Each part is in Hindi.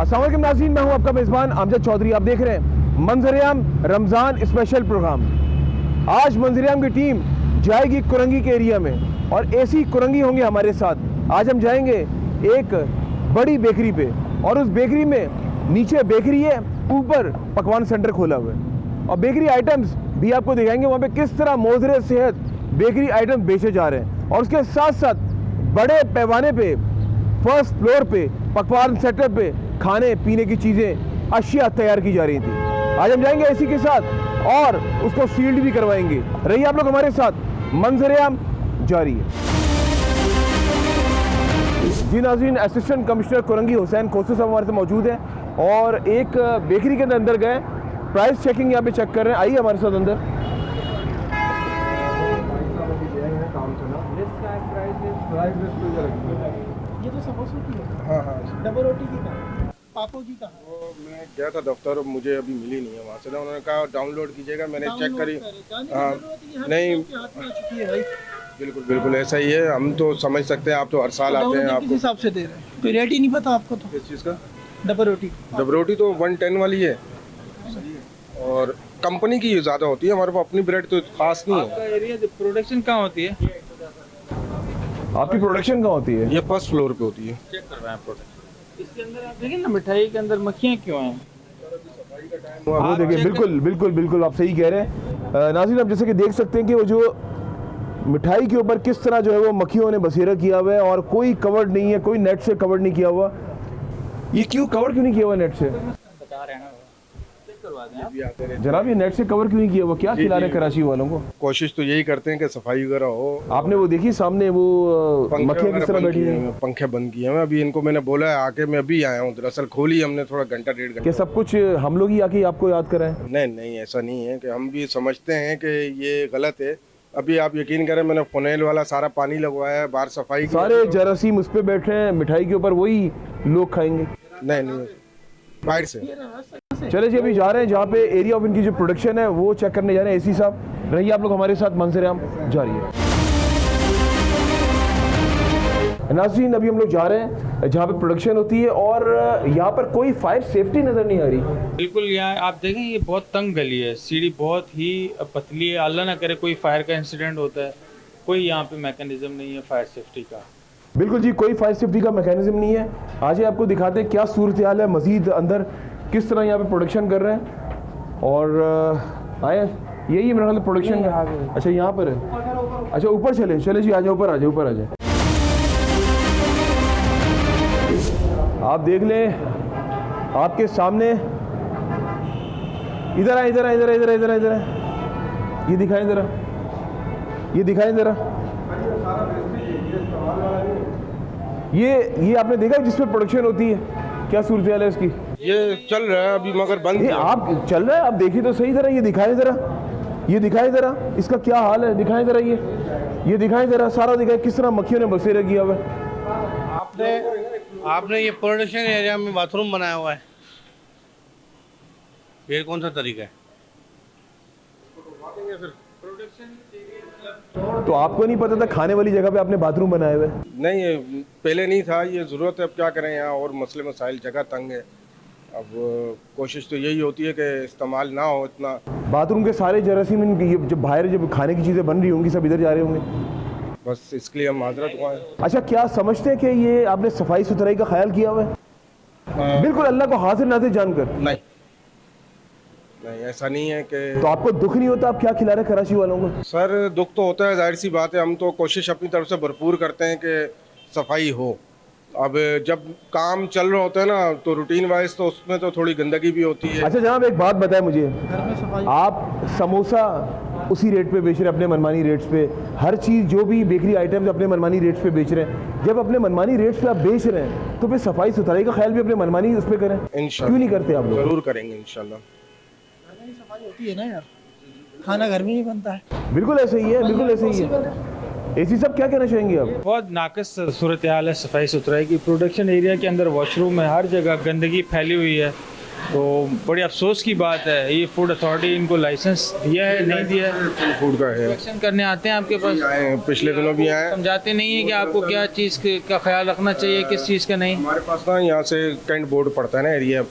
अस्सलाम वालेकुम नाज़रीन, मैं हूं आपका मेज़बान अमजद चौधरी। आप देख रहे हैं मंजर-ए-आम रमज़ान स्पेशल प्रोग्राम। आज मंजर-ए-आम की टीम जाएगी कुरंगी के एरिया में और ऐसी कुरंगी होंगे हमारे साथ। आज हम जाएंगे एक बड़ी बेकरी पे और उस बेकरी में नीचे बेकरी है, ऊपर पकवान सेंटर खोला हुआ है और बेकरी आइटम्स भी आपको दिखाएंगे वहाँ पे किस तरह मोज़रे सेहत बेकरी आइटम्स बेचे जा रहे हैं। और उसके साथ साथ बड़े पैमाने पे फर्स्ट फ्लोर पे पकवान सेटअप पे खाने पीने की चीज़ें अशिया तैयार की जा रही थी। आज हम जाएंगे इसी के साथ और उसको सील्ड भी करवाएंगे। रहिए आप लोग हमारे साथ, मंजर-ए-आम जारी है। जी नाज़रीन, असिस्टेंट कमिश्नर कुरंगी हुसैन खोसू साहब हमारे साथ मौजूद हैं और एक बेकरी के अंदर गए, प्राइस चेकिंग यहाँ पे चेक कर रहे हैं। आइए हमारे साथ अंदर। ये तो समोसों की है। हाँ, डबल रोटी की का, पापो की का। वो मैं गया था दफ्तर, मुझे अभी मिली नहीं है वहाँ से ना। उन्होंने कहा डाउनलोड कीजिएगा, मैंने चेक करी। हाँ, नहीं बिल्कुल बिल्कुल ऐसा ही है। हम तो समझ सकते हैं, आप तो हर साल आते हैं। किस आपको हिसाब से दे रहे हैं? कोई रेट ही नहीं पता आपको तो? किस चीज़ का? डबल रोटी। डब रोटी तो 110 वाली है और कंपनी की ज़्यादा होती है, हमारे पास अपनी ब्रेड तो खास नहीं है। आपका एरिया प्रोडक्शन कहाँ होती है? आपकी प्रोडक्शन कहाँ होती है? ये फर्स्ट फ्लोर पे होती है। चेक करवाएं प्रोडक्शन। इसके अंदर आप देखिए ना, मिठाई के अंदर मक्खियाँ क्यों हैं? वो देखिए, बिल्कुल बिल्कुल बिल्कुल आप सही कह रहे हैं। नाज़रीन, आप जैसे कि देख सकते हैं कि वो जो मिठाई के ऊपर किस तरह जो है वो मक्खियों ने बसेरा किया हुआ है और कोई कवर्ड नहीं है, कोई नेट से कवर नहीं किया हुआ। ये क्यों कवर क्यों नहीं किया हुआ नेट से? बता रहे हैं ना, चेक करवा दें आप। जनाब, ये नेट से कवर क्यों नहीं किया हुआ? क्या खिला रहे हैं कराची वालों को? कोशिश तो यही करते हैं कि सफाई वगैरह हो। आपने वो देखी सामने वो मक्खियाँ किस तरह बैठी हैं? पंखे बंद किए हैं। अभी इनको मैंने बोला है आके, मैं अभी आया हूँ। दरअसल खोली हमने थोड़ा घंटा डेढ़ घंटा। क्या सब कुछ हम लोग ही आके आपको याद कराएं? नहीं, ऐसा नहीं है कि हम भी समझते हैं कि ये गलत है। अभी आप यकीन करें, मैंने फोनेल वाला सारा पानी लगवाया है, बाहर सफाई की। सारे जरासीम उस पे बैठ रहे हैं, मिठाई के ऊपर वही लोग खाएंगे। नहीं, बाहर से। चले जी, अभी जा रहे हैं जहाँ पे एरिया ऑफ इनकी जो प्रोडक्शन है वो चेक करने जा रहे हैं। एसी साहब, रहिए आप लोग हमारे साथ, मंजर-ए-आम जारी है। नाज़रीन, अभी हम लोग जा रहे हैं जहाँ पे प्रोडक्शन होती है और यहाँ पर कोई फायर सेफ्टी नज़र नहीं आ रही। बिल्कुल, यहाँ आप देखें ये बहुत तंग गली है, सीढ़ी बहुत ही पतली है। अल्लाह ना करे कोई फायर का इंसिडेंट होता है, कोई यहाँ पे मैकेनिज्म नहीं है फायर सेफ्टी का। बिल्कुल जी, कोई फायर सेफ्टी का मैकेनिज्म नहीं है। आज आपको दिखाते हैं क्या सूरत हाल है मज़ीद अंदर, किस तरह यहाँ पे प्रोडक्शन कर रहे हैं। और आए, यही मेरा ख्याल प्रोडक्शन का। अच्छा, यहाँ पर है। अच्छा, ऊपर चले जी, आ जाए ऊपर, ऊपर आ जाए। आप देख लें आपके सामने, इधर ये दिखाएं ज़रा, ये आपने देखा जिसमें प्रोडक्शन होती है, क्या सूरत हाल है इसकी? ये चल रहा है अभी, मगर बंद नहीं, आप चल रहा है, आप देखिए तो सही ज़रा, ये दिखाएं ज़रा, इसका क्या हाल है, दिखाएं ज़रा, ये दिखाएं ज़रा, सारा दिखाएं किस तरह मक्खियों ने बसेरा किया हुआ है। आपने ये प्रोडक्शन एरिया में बाथरूम बनाया हुआ है, ये कौन सा तरीका है? तो आपको नहीं पता था खाने वाली जगह पे आपने बाथरूम बनाए हुए? नहीं, ये पहले नहीं था, ये ज़रूरत है। अब क्या करें, यहाँ और मसले मसाइल, जगह तंग है। अब कोशिश तो यही होती है कि इस्तेमाल ना हो इतना। बाथरूम के सारे जरासीम जब बाहर जब खाने की चीज़ें बन रही होंगी सब इधर जा रहे होंगे, बस इसके लिए हम माजरत हुआ है। अच्छा, क्या समझते हैं कि ये आपने सफाई सुथराई का ख्याल किया हुआ है? बिल्कुल अल्लाह को हाजिर नाजिर जानकर? नहीं, ऐसा नहीं है कि। तो आपको दुख नहीं होता आप क्या खिला रहे कराची वालों को? सर, दुख तो होता है, जाहिर सी बात है। हम तो कोशिश अपनी तरफ से भरपूर करते हैं कि सफाई हो। अब जब काम चल रहा होता है ना, तो रूटीन वाइज तो उसमें तो थोड़ी गंदगी भी होती है। अच्छा जनाब, एक बात बताएं मुझे, घर में सफाई। आप समोसा उसी रेट पे बेच रहे हैं, अपने मनमानी रेट्स पे, हर चीज़ जो भी बेकरी आइटम्स अपने मनमानी रेट्स पे बेच रहे हैं। जब अपने मनमानी रेट्स पे आप बेच रहे हैं तो फिर सफाई सुथराई का ख्याल भी अपने मनमानी उस पर करें। इंशाल्लाह। क्यों नहीं करते आप लोग? जरूर करेंगे इंशाल्लाह। सफाई होती है ना यार, खाना घर में ही बनता है। बिल्कुल ऐसे ही है, बिल्कुल ऐसे ही है। एसी सब क्या कहना चाहेंगे आप? बहुत नाकस सूरत हाल है सफाई सुथराई की। प्रोडक्शन एरिया के अंदर वॉशरूम है, हर जगह गंदगी फैली हुई है। तो बड़ी अफसोस की बात है, ये फूड अथॉरिटी इनको लाइसेंस दिया है नहीं दिया है? फूड का है। इंस्पेक्शन करने आते हैं आपके पास, आए हैं, पिछले दिनों भी आए हैं। समझाते नहीं है कि आपको क्या चीज़ का ख्याल रखना चाहिए, किस चीज़ का नहीं? हमारे पास ना यहाँ से कैंट बोर्ड पड़ता है ना एरिया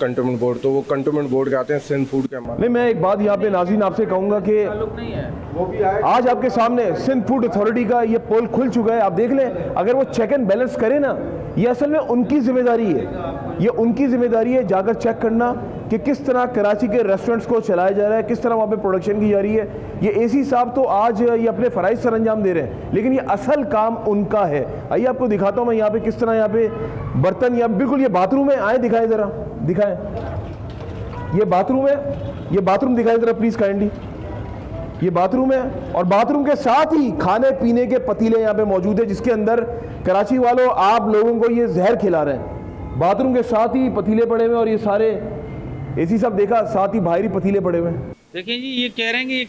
कंटोनमेंट बोर्ड, तो वो कंटोनमेंट बोर्ड के आते हैं सिंध फूड के हमारे। नहीं, मैं एक बात यहाँ पे नाज़रीन आपसे कहूँगा कि ताल्लुक नहीं है। वो भी आए। आज आपके सामने सिंध फूड अथॉरिटी का ये पोल खुल चुका है, आप देख लें। अगर वो चेक एंड बैलेंस करें ना, ये असल में उनकी जिम्मेदारी है, ये उनकी जिम्मेदारी है जाकर चेक करना कि किस तरह कराची के रेस्टोरेंट्स को चलाया जा रहा है, किस तरह वहाँ पे प्रोडक्शन की जा रही है। ये एसी साहब तो आज ये अपने फ़राइज़ सर अंजाम दे रहे हैं, लेकिन ये असल काम उनका है। आइए आपको दिखाता हूँ मैं यहाँ पे किस तरह यहाँ पे बर्तन, या बिल्कुल ये बाथरूम है, आए दिखाएं ज़रा, दिखाएं। ये बाथरूम है, ये बाथरूम दिखाएं ज़रा प्लीज़ काइंडली। ये बाथरूम है और बाथरूम के साथ ही खाने पीने के पतीले यहाँ पे मौजूद है, जिसके अंदर कराची वालों आप लोगों को ये जहर खिला रहे हैं। बाथरूम के साथ ही पतीले पड़े हुए हैं और ये सारे एसी सब देखा, साथ ही बाहरी पतीले पड़े हुए हैं। देखिए जी, ये कह रहे हैं कि ये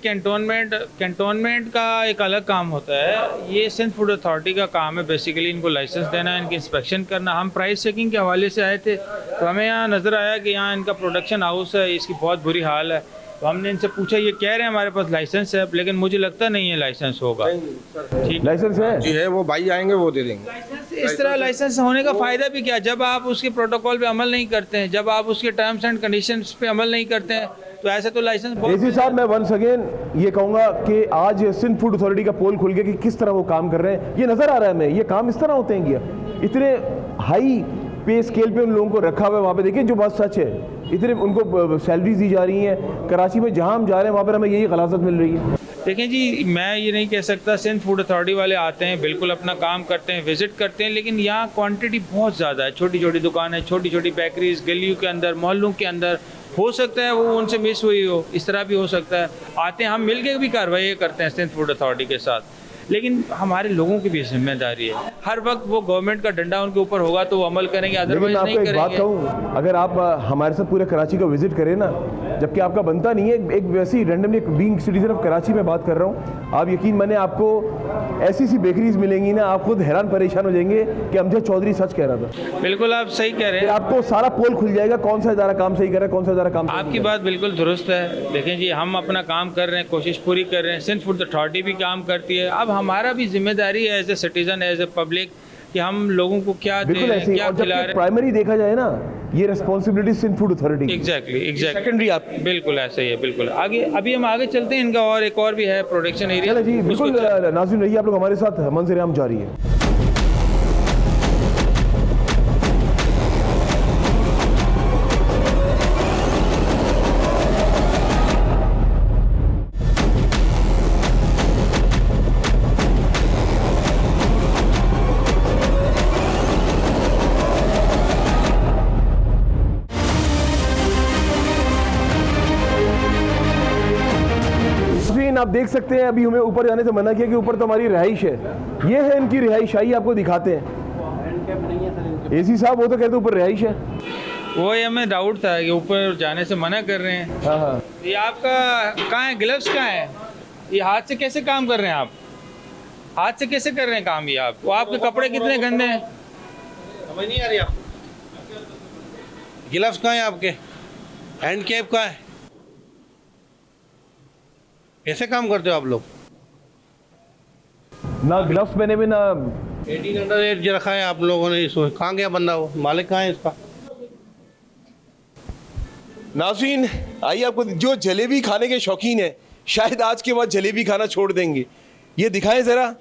कैंटोनमेंट का एक अलग काम होता है, ये सिंध फूड अथॉरिटी का काम है बेसिकली इनको लाइसेंस देना, इनकी इंस्पेक्शन करना। हम प्राइस चेकिंग के हवाले से आए थे तो हमें यहाँ नज़र आया कि यहाँ इनका प्रोडक्शन हाउस है, इसकी बहुत बुरी हाल है। तो हमने इनसे पूछा, ये कह रहे हैं हमारे पास लाइसेंस है, लेकिन मुझे लगता नहीं है लाइसेंस होगा। ठीक, लाइसेंस है जी है, वो भाई आएंगे वो दे देंगे। इस तरह लाइसेंस होने का फ़ायदा भी क्या, जब आप उसके प्रोटोकॉल पे अमल नहीं करते हैं, जब आप उसके टर्म्स एंड कंडीशंस पे अमल नहीं करते हैं, तो ऐसे तो लाइसेंस एसी साहब, मैं वंस अगेन ये कहूँगा कि आज सिंध फूड अथॉरिटी का पोल खुल गया कि किस तरह वो काम कर रहे हैं। ये नज़र आ रहा है हमें, ये काम इस तरह होते हैं क्या? इतने हाई पे स्केल पे उन लोगों को रखा हुआ है वहाँ पे, देखिए जो बात सच है, इतने उनको सैलरीज दी जा रही हैं। कराची में जहाँ हम जा रहे हैं वहाँ पर हमें यही गलाजत मिल रही है। देखें जी, मैं ये नहीं कह सकता, सिंध फूड अथॉरिटी वाले आते हैं, बिल्कुल अपना काम करते हैं, विजिट करते हैं, लेकिन यहाँ क्वांटिटी बहुत ज़्यादा है। छोटी छोटी दुकानें, छोटी छोटी बेकरीज गलियों के अंदर, मोहल्लों के अंदर, हो सकता है वो उनसे मिस हुई हो, इस तरह भी हो सकता है। आते हैं, हम मिल के भी कार्रवाई करते हैं सिंध फूड अथॉरिटी के साथ, लेकिन हमारे लोगों की भी जिम्मेदारी है। हर वक्त वो गवर्नमेंट का डंडा उनके ऊपर होगा तो वो अमल करेंगे, लेकिन अदरवाइज मैं नहीं आपको एक बात करेंगे। कहूँ, अगर आप हमारे साथ पूरे कराची का विजिट करें ना, जबकि आपका बनता नहीं है, एक वैसी randomly being citizen of Karachi में बात कर रहा हूँ, आप यकीन माने आपको ऐसी सी बेकरीज मिलेंगी ना, आप खुद हैरान परेशान हो जाएंगे कि अमजद चौधरी सच कह रहा था। बिल्कुल आप सही कह रहे फिर हैं, आपको सारा पोल खुल जाएगा, कौन सा इदारा काम सही कर रहा है, कौन सा इदारा काम आपकी बात बिल्कुल दुरुस्त है। देखें जी, हम अपना काम कर रहे हैं, कोशिश पूरी कर रहे हैं, सिंध फूड अथॉरिटी भी काम करती है। अब हमारा भी जिम्मेदारी है as a citizen, as a public, कि हम लोगों को क्या दे बिल्कुल रहे ऐसे हैं, ही। क्या और खिला जब रहे हैं। प्राइमरी देखा जाए ना, ये responsibility Sindh food authority, exactly secondary आप। बिल्कुल ऐसा ही है, बिल्कुल। आगे अभी हम आगे चलते हैं, इनका और एक और भी है प्रोडक्शन एरिया। चलो जी, बिल्कुल नाज़रीन रहिए आप लोग हमारे साथ, मंजर आम जारी है। आप देख सकते हैं, अभी हमें ऊपर जाने से मना किया कि ऊपर तो हमारी रिहाइश है। ये है इनकी रिहाइश, आइए आपको दिखाते हैं। एसी साहब, वो तो कहते ऊपर रिहाइश है। वो ही हमें डाउट था कि ऊपर जाने से मना कर रहे हैं। हाँ हाँ, ये आपका कहाँ है, ग्लव्स कहाँ है? ये हाथ से कैसे काम कर रहे हैं आप? हाथ से कैसे कर रहे हैं काम ये आप? वो आपके कपड़े कितने गंदे हैं? समझ नहीं आ रही आपको? गिलव्स कहाँ है आपके? हैंड कैप कहाँ है? कैसे काम करते हो आप लोग? ना ग्लव्स पहने हुए, ना 18 अंडर एज रखा है आप लोगों ने। इसको कहाँ गया बंदा? वो मालिक कहाँ है इसका? नाज़रीन आइए, आपको जो जलेबी खाने के शौकीन है, शायद आज के बाद जलेबी खाना छोड़ देंगे। ये दिखाएं ज़रा,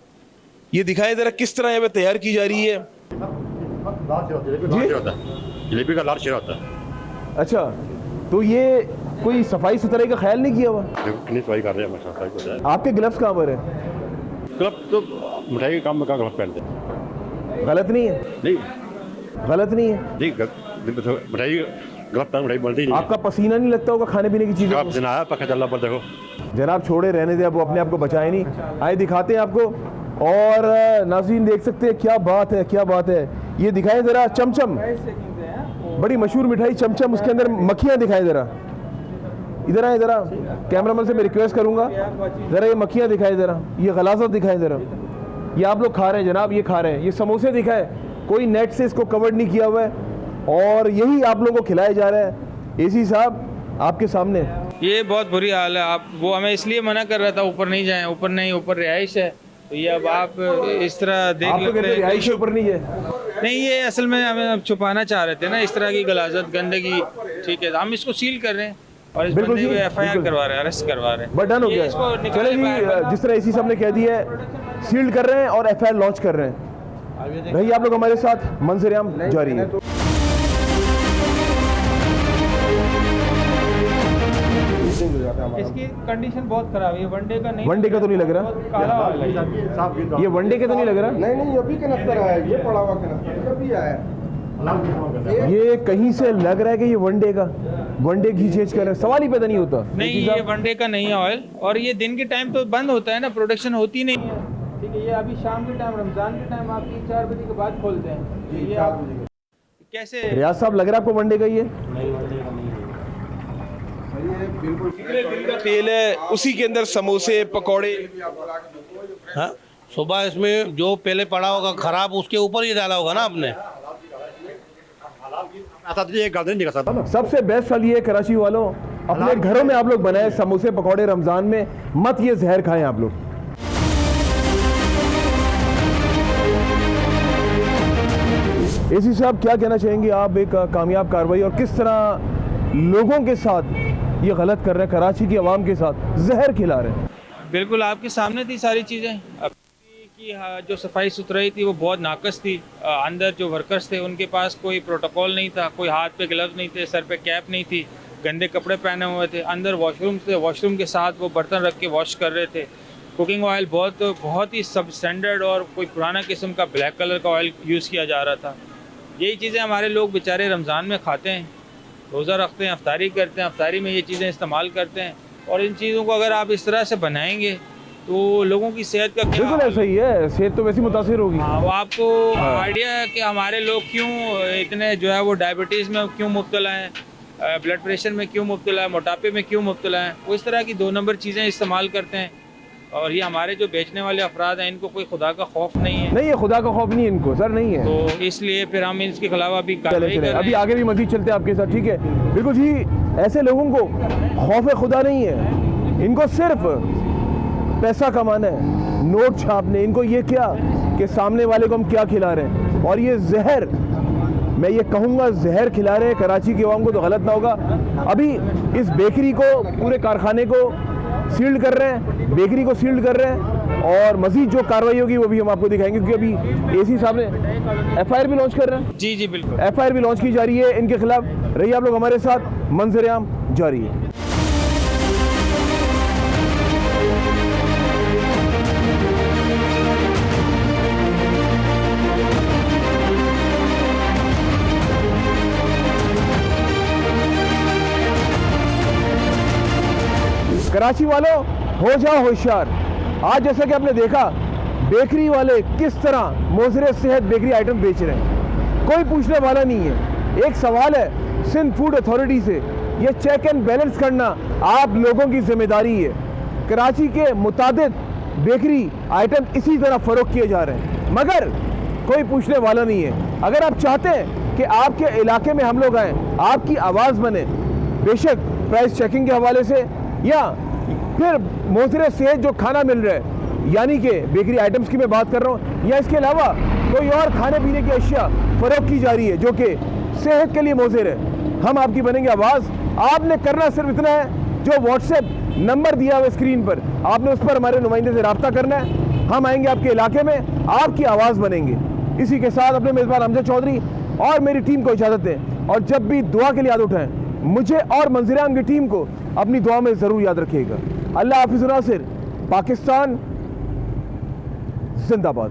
ये दिखाएं ज़रा किस तरह यहाँ पे तैयार की जा रही है। जलेबी का लाल शेरा होता है। अच्छा, तो ये कोई सफाई सुथराई का ख्याल नहीं किया हुआ? देखो कितनी सफाई कर रहे हैं, सफाई को है। आपके ग्लव्स कहाँ पर है? ग्लव तो मिठाई के काम में कहाँ ग्लव पहनते हैं? गलत नहीं है? नहीं गलत नहीं है। नहीं, मिठाई ग्लव पहन मिठाई बनती नहीं। आपका पसीना नहीं लगता होगा खाने पीने की चीज़ें? आप दिन आया पक्का चलना पर देखो। जनाब छोड़े, रहने दे, अब वो अपने आप को बचाए नहीं। आए दिखाते हैं आपको। और नाज़रीन देख सकते हैं, क्या बात है, क्या बात है। ये दिखाएं ज़रा चमचम, बड़ी मशहूर मिठाई चमचम, उसके अंदर मक्खियाँ दिखाएं ज़रा। इधर आए ज़रा, कैमरामैन से मैं रिक्वेस्ट करूँगा, ज़रा ये मक्खियाँ दिखाएं ज़रा, ये गलाजत दिखाएं ज़रा। ये आप लोग खा रहे हैं जनाब, ये खा रहे हैं, ये समोसे दिखाए, कोई नेट से इसको कवर नहीं किया हुआ है और यही आप लोगों को खिलाया जा रहा है। एसी साहब आपके सामने। ये बहुत बुरी हाल है। आप वो हमें इसलिए मना कर रहा था ऊपर नहीं जाएं, ऊपर नहीं, ऊपर रिहाइश है। तो ये अब आप इस तरह देख आप तो कहते लेते हैं। रिहाइश के ऊपर नहीं है। नहीं, ये असल में हमें अब छुपाना चाह रहे थे ना इस तरह की गलाजत गंदगी। ठीक है, हम इसको सील कर रहे हैं और इस बिल्कुल बंदे को जी, FIR बिल्कुल। करवा रहे हैं, अरेस्ट करवा रहे हैं। बट डन हो ये गया इसको है। निकाले चले बाहर। जी, जिस तरह एसी साहब ने कह दिया है, सील्ड कर रहे हैं और FIR लॉन्च कर रहे हैं। रहिए आप लोग हमारे साथ, मंजर-ए-आम जारी है। इसकी कंडीशन बहुत खराब है। ये वनडे का नहीं, वनडे का तो नहीं लग रहा। बहुत काला हो गया है। ये वनडे के तो नहीं लग रहा। नहीं अभी कनस्तर आया, ये पड़ा हुआ कनस्तर अभी आया। ये कहीं से लग रहा है कि ये वनडे का, वनडे घी चेंज कर रहे हैं, सवाल ही पैदा नहीं होता। नहीं, ये वनडे का नहीं है ऑयल। और ये दिन के टाइम तो बंद होता है ना, प्रोडक्शन होती नहीं है। ठीक है, ये अभी शाम के टाइम, रमजान के टाइम आप 3-4 बजे के बाद खोलते हैं। ये आप कैसे? रियाज साहब लग रहा है आपको वनडे का ये? तेल है, उसी के अंदर समोसे पकौड़े। हाँ, सुबह इसमें जो पहले पड़ा होगा खराब, उसके ऊपर ही डाला होगा ना आपने। सबसे बेस्ट फल ये है कराची वालों, अपने घरों में आप लोग बनाए समोसे पकौड़े रमजान में, मत ये जहर खाएं आप लोग। एसी साहब क्या कहना चाहेंगे आप एक कामयाब कार्रवाई और किस तरह लोगों के साथ ये गलत कर रहे हैं, कराची की आवाम के साथ जहर खिला रहे हैं? बिल्कुल आपके सामने थी सारी चीज़ें। की जो सफाई सुथराई थी वो बहुत नाकस थी। अंदर जो वर्कर्स थे उनके पास कोई प्रोटोकॉल नहीं था, कोई हाथ पे ग्लव्स नहीं थे, सर पे कैप नहीं थी, गंदे कपड़े पहने हुए थे। अंदर वॉशरूम थे, वॉशरूम के साथ वो बर्तन रख के वॉश कर रहे थे। कुकिंग ऑयल बहुत ही सब स्टैंडर्ड और कोई पुराना किस्म का ब्लैक कलर का ऑयल यूज़ किया जा रहा था। यही चीज़ें हमारे लोग बेचारे रमज़ान में खाते हैं, रोज़ा रखते हैं, अफ्तारी करते हैं, अफ्तारी में ये चीज़ें इस्तेमाल करते हैं। और इन चीज़ों को अगर आप इस तरह से बनाएंगे तो लोगों की सेहत का क्या? बिल्कुल ऐसा ही है, सेहत तो वैसी मुतासिर होगी। हाँ, वो आपको आइडिया है कि हमारे लोग क्यों इतने जो है वो डायबिटीज़ में क्यों मुब्तला हैं, ब्लड प्रेशर में क्यों मुब्तला है, मोटापे में क्यों मुब्तला हैं। वो इस तरह की 2 नंबर चीज़ें इस्तेमाल करते हैं। और ये हमारे जो बेचने वाले अफराद हैं, इनको कोई खुदा का खौफ नहीं है। नहीं, ये खुदा का खौफ नहीं है इनको, सर नहीं है। तो इसलिए फिर हम इसके खिलाफ अभी कार्रवाई चले कर रहे अभी हैं। आगे भी मजीद चलते हैं आपके साथ, ठीक है? बिल्कुल जी, ऐसे लोगों को खौफ खुदा नहीं है, इनको सिर्फ पैसा कमाना है, नोट छापने। इनको ये क्या कि सामने वाले को हम क्या खिला रहे हैं, और ये जहर, मैं ये कहूँगा जहर खिला रहे हैं कराची के अवाम को, तो गलत ना होगा। अभी इस बेकरी को, पूरे कारखाने को सील्ड कर रहे हैं, बेकरी को सील्ड कर रहे हैं, और मजीद जो कार्रवाई होगी वो भी हम आपको दिखाएंगे, क्योंकि अभी एसी साहब ने FIR भी लॉन्च कर रहे हैं। जी जी बिल्कुल, FIR भी लॉन्च की जा रही है इनके खिलाफ। रहिए आप लोग हमारे साथ, मंजर-ए-आम जारी है। कराची वालों हो जाओ होशियार। आज जैसा कि आपने देखा, बेकरी वाले किस तरह मोज़रे सेहत बेकरी आइटम बेच रहे हैं, कोई पूछने वाला नहीं है। एक सवाल है सिंध फूड अथॉरिटी से, ये चेक एंड बैलेंस करना आप लोगों की जिम्मेदारी है। कराची के मुताबिक बेकरी आइटम इसी तरह फ़रोख्त किए जा रहे हैं, मगर कोई पूछने वाला नहीं है। अगर आप चाहते हैं कि आपके इलाके में हम लोग आएँ, आपकी आवाज़ बने, बेशक प्राइस चेकिंग के हवाले से या फिर मोज़रे सेहत जो खाना मिल रहा है, यानी कि बेकरी आइटम्स की मैं बात कर रहा हूँ, या इसके अलावा कोई और खाने पीने की अशिया फ़रोख्त की जा रही है जो कि सेहत के लिए मोज़र है, हम आपकी बनेंगे आवाज़। आपने करना सिर्फ इतना है, जो व्हाट्सएप नंबर दिया हुआ स्क्रीन पर, आपने उस पर हमारे नुमाइंदे से रब्ता करना है। हम आएंगे आपके इलाके में, आपकी आवाज़ बनेंगे। इसी के साथ अपने मेज़बान अमजद चौधरी और मेरी टीम को इजाज़त दें, और जब भी दुआ के लिए याद उठाएं, मुझे और मंजर-ए-आम की टीम को अपनी दुआ में ज़रूर याद रखिएगा। अल्लाह हाफ़िज़ नासिर, पाकिस्तान जिंदाबाद।